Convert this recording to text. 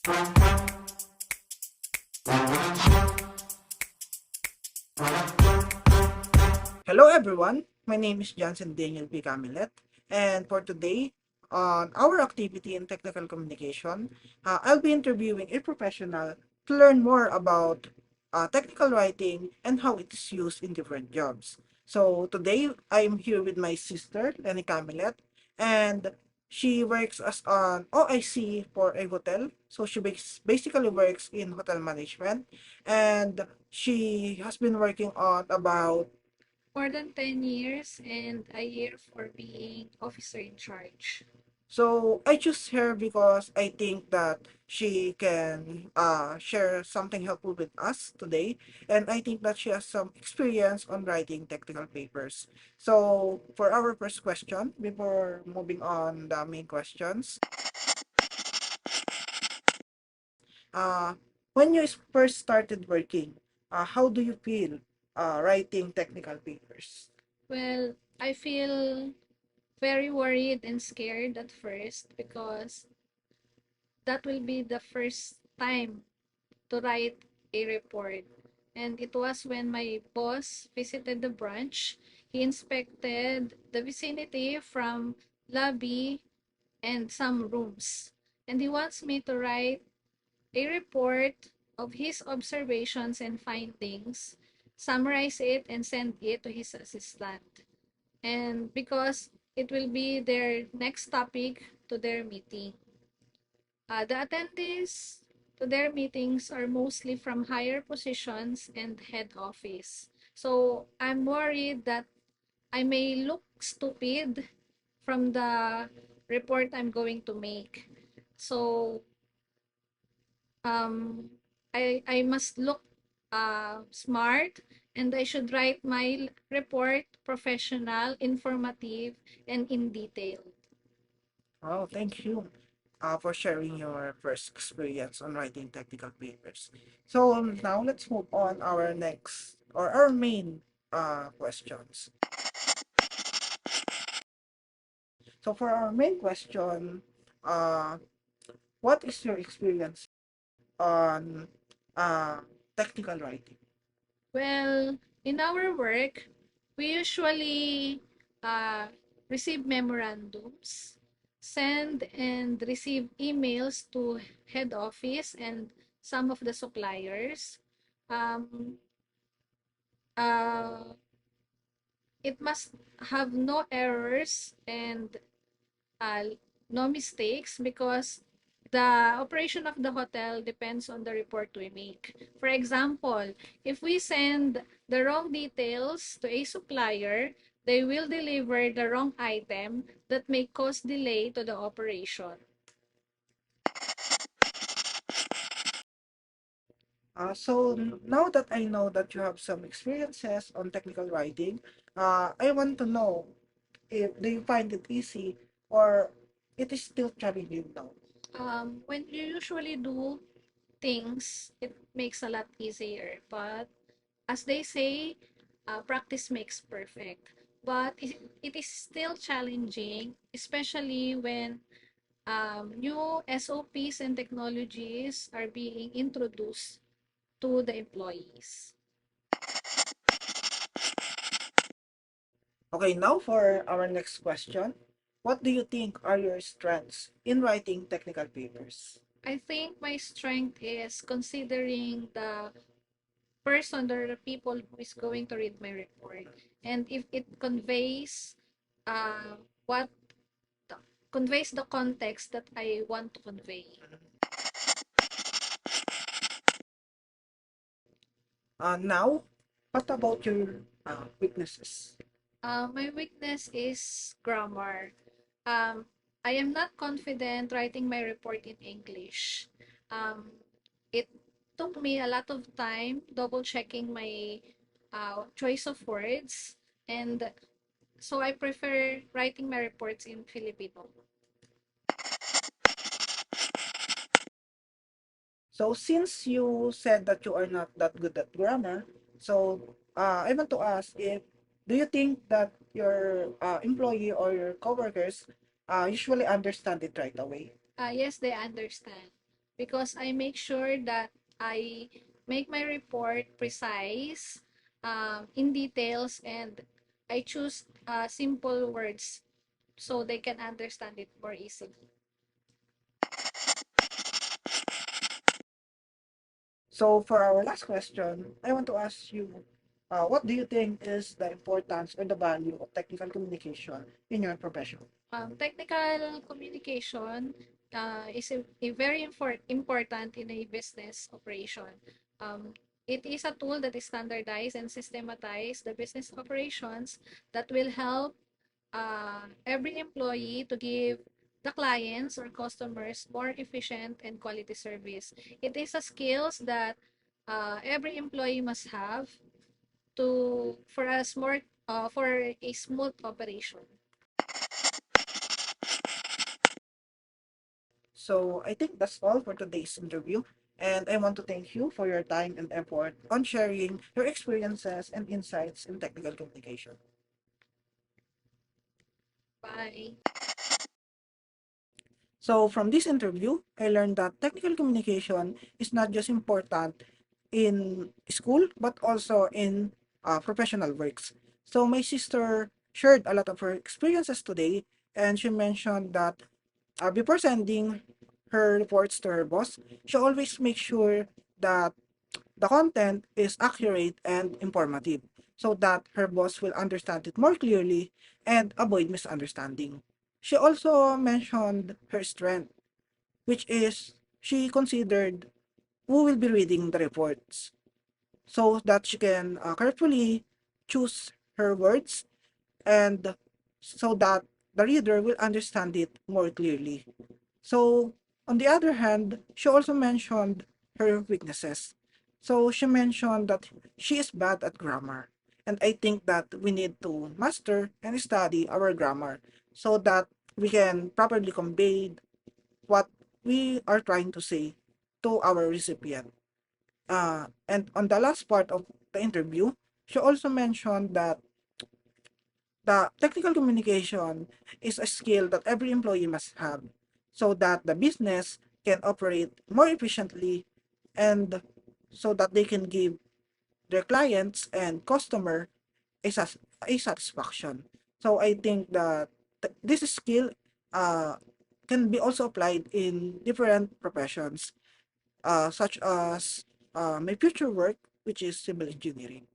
Hello everyone, my name is JansenDaniel.P. Camilet, and for today, on our activity in technical communication, I'll be interviewing a professional to learn more about technical writing and how it is used in different jobs. So today, I'm here with my sister, Lenny Camilet, and she works as an OIC for a hotel. So she basically works in hotel management, and she has been working on about More than 10 years and a year for being officer in charge. So I choose her because I think that she can share something helpful with us today, and I think that she has some experience on writing technical papers. So for our first question, before moving on the main questions, uh, when you first started working, how do you feel writing technical papers? Well, I feel very worried and scared at first because that will be the first time to write a report. And it was when my boss visited the branch. He inspected the vicinity from lobby and some rooms. And he wants me to write a report of his observations and findings, summarize it, and send it to his assistant. And because it will be their next topic to their meeting. The attendees to their meetings are mostly from higher positions and head office. So I'm worried that I may look stupid from the report I'm going to make. So um, I must look smart, and I should write my report professional, informative, and in detail. Oh, thank you for sharing your first experience on writing technical papers. So now let's move on our next or our main questions. So for our main question, uh, what is your experience on uh, technical writing? Well, in our work, we usually uh, receive memorandums, send and receive emails to head office and some of the suppliers. Um, uh, it must have no errors and uh, no mistakes because the operation of the hotel depends on the report we make. For example, if we send the wrong details to a supplier, they will deliver the wrong item that may cause delay to the operation. Now that I know that you have some experiences on technical writing, I want to know if do you find it easy or it is still challenging now? When you usually do things, it makes a lot easier. But as they say, practice makes perfect. But it is still challenging, especially when new SOPs and technologies are being introduced to the employees. Okay, now for our next question. What do you think are your strengths in writing technical papers? I think my strength is considering the person or the people who is going to read my report, and if it what conveys the context that I want to convey. Now, what about your weaknesses? My weakness is grammar. Um, I am not confident writing my report in English. Um, it took me a lot of time double checking my choice of words, and so I prefer writing my reports in Filipino. So since you said that you are not that good at grammar, so I want to ask if do you think that your employee or your coworkers usually understand it right away? Yes, they understand. because I make sure that I make my report precise, in details, and I choose simple words so they can understand it more easily. So for our last question, I want to ask you, what do you think is the importance or the value of technical communication in your profession? Technical communication is a very important in a business operation. Um, it is a tool that is standardized and systematize the business operations that will help every employee to give the clients or customers more efficient and quality service. It is a skills that every employee must have to for a smooth operation. So I think that's all for today's interview. And I want to thank you for your time and effort on sharing your experiences and insights in technical communication. Bye. So from this interview, I learned that technical communication is not just important in school, but also in professional works. So my sister shared a lot of her experiences today, and she mentioned that before sending her reports to her boss, she always makes sure that the content is accurate and informative so that her boss will understand it more clearly and avoid misunderstanding. She also mentioned her strength, which is she considered who will be reading the reports so that she can carefully choose her words and so that the reader will understand it more clearly. So, on the other hand, she also mentioned her weaknesses. So, she mentioned that she is bad at grammar. And I think that we need to master and study our grammar so that we can properly convey what we are trying to say to our recipient. And on the last part of the interview, she also mentioned that the technical communication is a skill that every employee must have so that the business can operate more efficiently and so that they can give their clients and customer a satisfaction. So I think that this skill uh, can be also applied in different professions such as my future work, which is civil engineering.